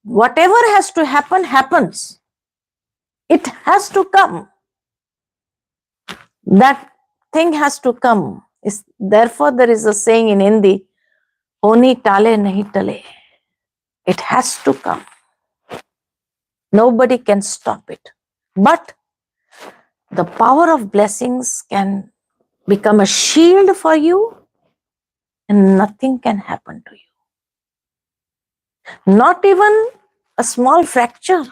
whatever has to happen, happens. It has to come. That thing has to come. Therefore, there is a saying in Hindi, Honi tale nahi tale. It has to come. Nobody can stop it. But the power of blessings can become a shield for you, and nothing can happen to you. Not even a small fracture.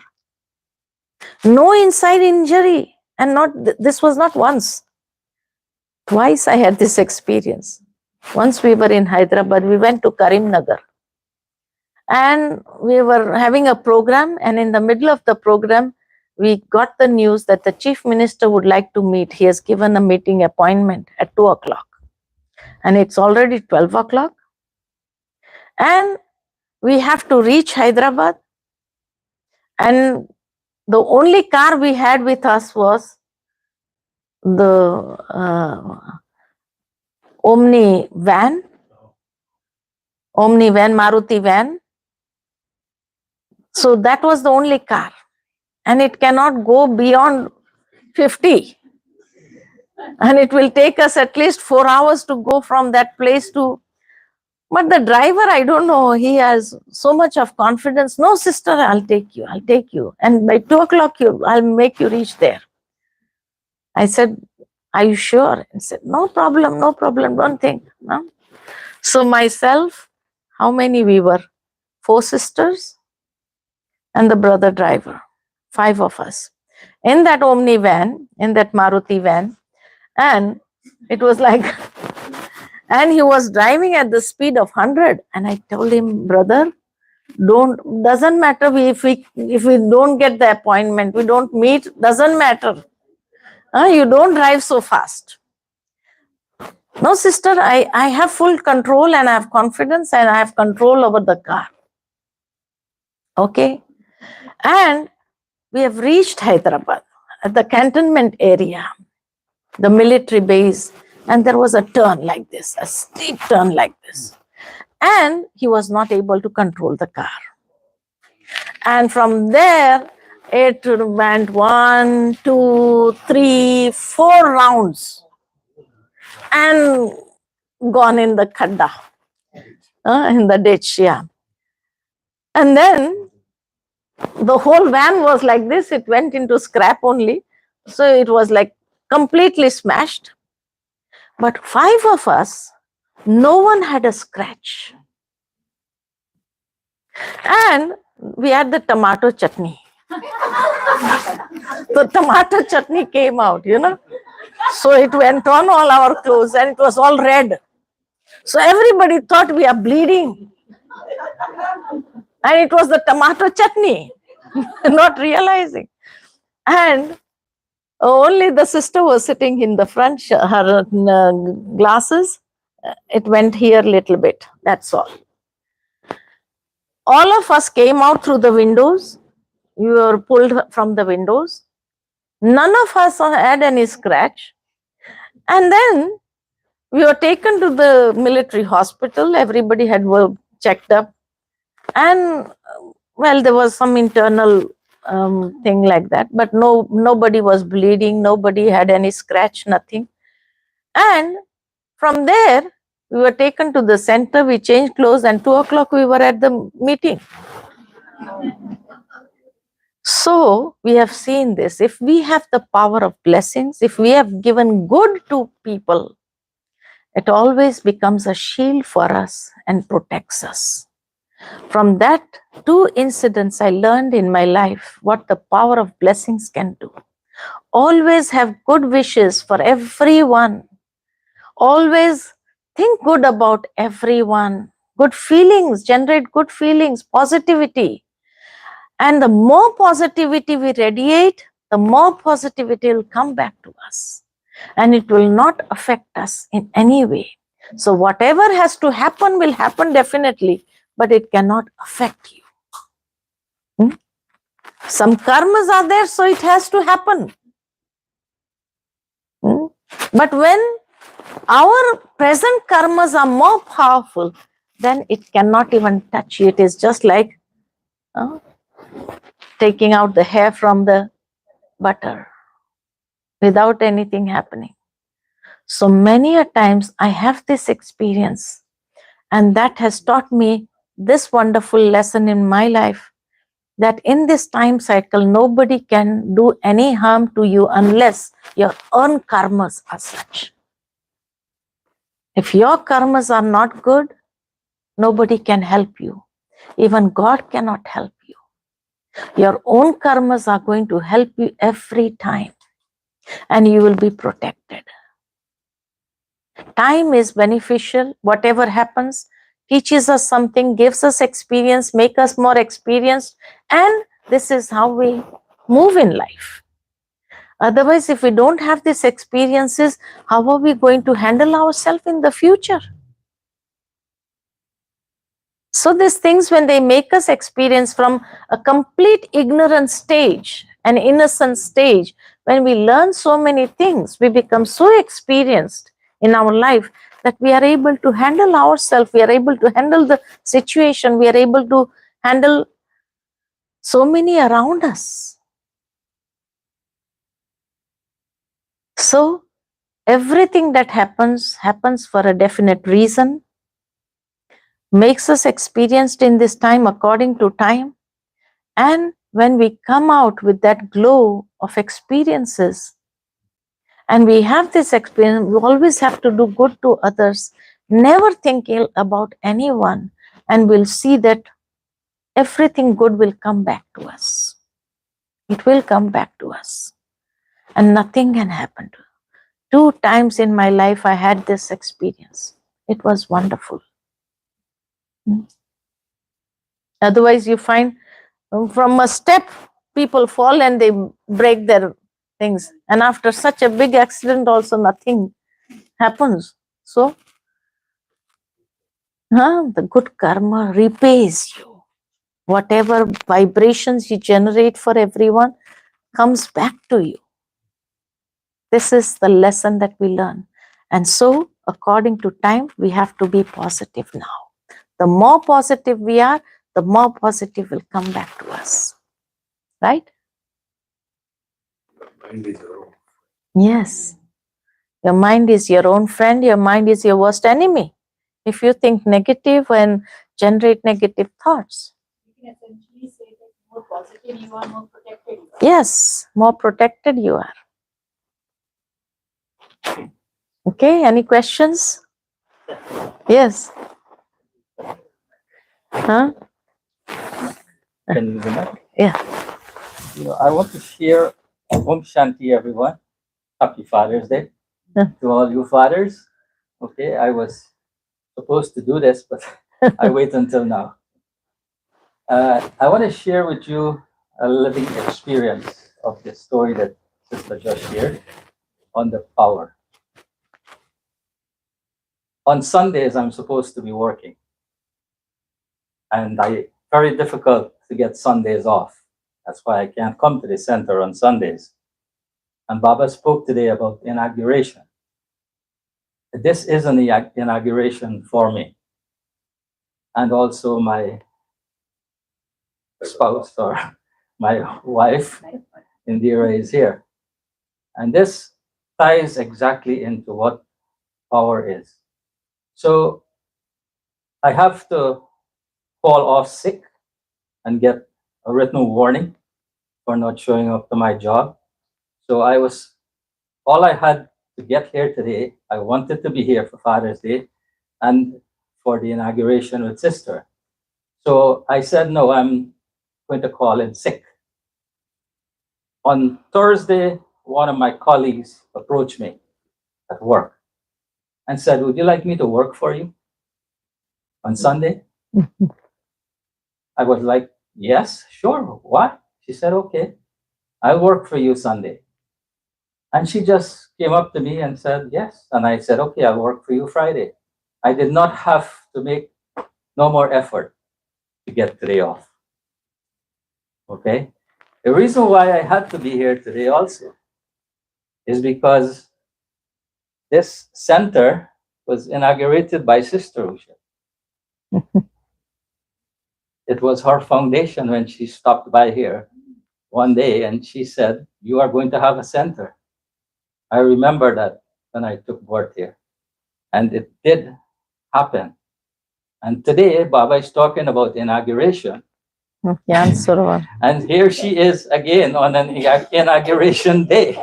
No inside injury. And this was not once. Twice I had this experience. Once we were in Hyderabad, we went to Karimnagar. And we were having a program, and in the middle of the program, we got the news that the Chief Minister would like to meet. He has given a meeting appointment at 2 o'clock. And it's already 12 o'clock. And we have to reach Hyderabad. And the only car we had with us was the Omni van, Maruti van. So that was the only car. And it cannot go beyond 50. And it will take us at least 4 hours to go from that place to. But the driver, I don't know, he has so much of confidence. No, sister, I'll take you. And by 2 o'clock, I'll make you reach there. I said, are you sure? He said, no problem, don't think. No? So myself, how many we were? 4 sisters and the brother driver, 5 of us. In that Omni van, in that Maruti van, and it was like, and he was driving at the speed of 100. And I told him, brother, doesn't matter if we don't get the appointment, we don't meet, doesn't matter. You don't drive so fast. No, sister, I have full control and I have confidence and I have control over the car. Okay. And we have reached Hyderabad at the cantonment area, the military base, and there was a turn like this, a steep turn like this. And he was not able to control the car. And from there, it went 1, 2, 3, 4 rounds and gone in the khadda, in the ditch, yeah. And then the whole van was like this, it went into scrap only. So it was like completely smashed. But 5 of us, no one had a scratch. And we had the tomato chutney. The tomato chutney came out, So it went on all our clothes and it was all red. So everybody thought we are bleeding. And it was the tomato chutney, not realizing. And only the sister was sitting in the front, her glasses, it went here little bit, that's all. All of us came out through the windows. We were pulled from the windows. None of us had any scratch. And then we were taken to the military hospital. Everybody had checked up. And well, there was some internal thing like that, but nobody was bleeding. Nobody had any scratch, nothing. And from there, we were taken to the center. We changed clothes, and 2 o'clock we were at the meeting. So we have seen this. If we have the power of blessings, if we have given good to people, it always becomes a shield for us and protects us. From that 2 incidents, I learned in my life what the power of blessings can do. Always have good wishes for everyone. Always think good about everyone. Good feelings, generate good feelings, positivity. And the more positivity we radiate, the more positivity will come back to us. And it will not affect us in any way. So whatever has to happen will happen definitely, but it cannot affect you. Some karmas are there, so it has to happen. But when our present karmas are more powerful, then it cannot even touch you. It is just like taking out the hair from the butter without anything happening. So many a times I have this experience, and that has taught me this wonderful lesson in my life, that in this time cycle, nobody can do any harm to you unless your own karmas are such. If your karmas are not good, nobody can help you. Even God cannot help you. Your own karmas are going to help you every time, and you will be protected. Time is beneficial. Whatever happens teaches us something, gives us experience, make us more experienced, and this is how we move in life. Otherwise, if we don't have these experiences, how are we going to handle ourselves in the future? So these things, when they make us experience from a complete ignorant stage, an innocent stage, when we learn so many things, we become so experienced in our life that we are able to handle ourselves, we are able to handle the situation, we are able to handle so many around us. So everything that happens for a definite reason, makes us experienced in this time according to time. And when we come out with that glow of experiences, and we have this experience, we always have to do good to others, never think ill about anyone, and we'll see that everything good will come back to us. It will come back to us, and nothing can happen to us. 2 times in my life I had this experience. It was wonderful. Otherwise, you find from a step, people fall and they break their things. And after such a big accident also, nothing happens. So, the good karma repays you. Whatever vibrations you generate for everyone comes back to you. This is the lesson that we learn. And so, according to time, we have to be positive now. The more positive we are, the more positive will come back to us. Right? Mind is your own. Yes. Your mind is your own friend. Your mind is your worst enemy. If you think negative and generate negative thoughts. You can essentially say that more positive you are, more protected you are. Yes, more protected you are. Okay, any questions? Yes. Huh? Can you hear me? Yeah. I want to share Om Shanti, everyone. Happy Father's Day Yeah. to all you fathers. Okay, I was supposed to do this, but I wait until now. I want to share with you a living experience of the story that Sister just shared on the power. On Sundays, I'm supposed to be working, and very difficult to get Sundays off. That's why I can't come to the center on Sundays. And Baba spoke today about inauguration. This is an inauguration for me, and also my spouse or my wife, Indira, is here. And this ties exactly into what power is. So I have to call off sick and get a written warning for not showing up to my job. So all I had to get here today, I wanted to be here for Father's Day and for the inauguration with Sister. So I said, no, I'm going to call in sick. On Thursday, one of my colleagues approached me at work and said, would you like me to work for you on Sunday? I was like, yes, sure. Why? She said, okay, I'll work for you Sunday. And she just came up to me and said, yes. And I said, okay, I'll work for you Friday. I did not have to make no more effort to get today off. Okay? The reason why I had to be here today also is because this center was inaugurated by Sister Usha. It was her foundation when she stopped by here one day and she said, you are going to have a center. I remember that when I took birth here. And it did happen. And today, Baba is talking about inauguration. Gyan Sarovar. And here she is again on an inauguration day.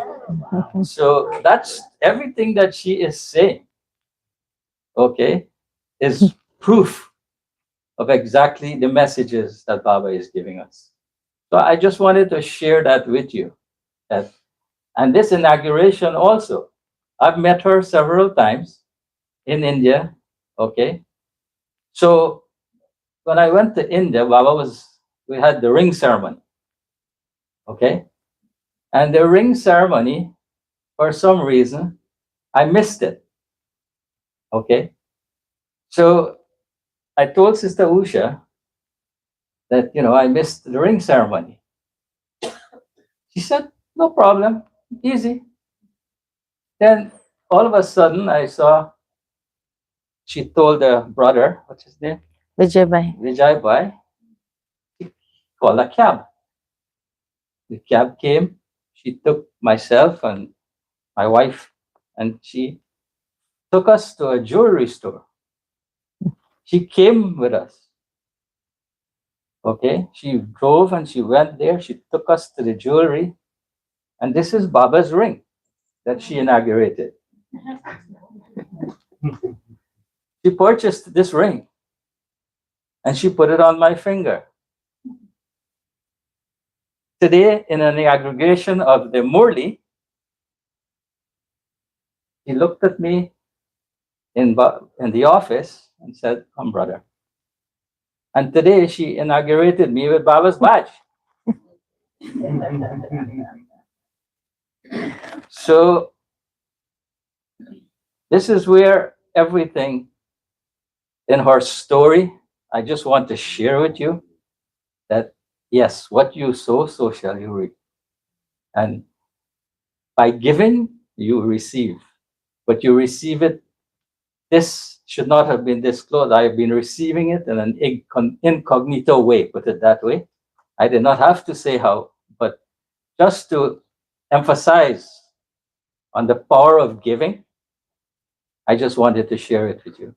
So that's everything that she is saying, okay, is proof of exactly the messages that Baba is giving us. So I just wanted to share that with you. And this inauguration also, I've met her several times in India, okay? So when I went to India, we had the ring ceremony, okay? And the ring ceremony, for some reason, I missed it, okay? So I told Sister Usha that, I missed the ring ceremony. She said, no problem, easy. Then all of a sudden I saw, she told the brother, what's his name? Vijay Bhai. Vijay Bhai, call a cab. The cab came, she took myself and my wife, and she took us to a jewelry store. She came with us. Okay, she drove and she went there. She took us to the jewelry. And this is Baba's ring that she inaugurated. She purchased this ring and she put it on my finger. Today, in an aggregation of the Murli, he looked at me in the office and said, come, brother. And today, she inaugurated me with Baba's badge. So, this is where everything in her story, I just want to share with you that, yes, what you sow, so shall you reap. And by giving, you receive. But you receive it, this should not have been disclosed. I have been receiving it in an incognito way, put it that way. I did not have to say how, but just to emphasize on the power of giving, I just wanted to share it with you.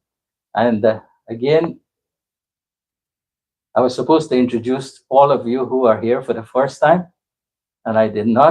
And again, I was supposed to introduce all of you who are here for the first time, and I did not.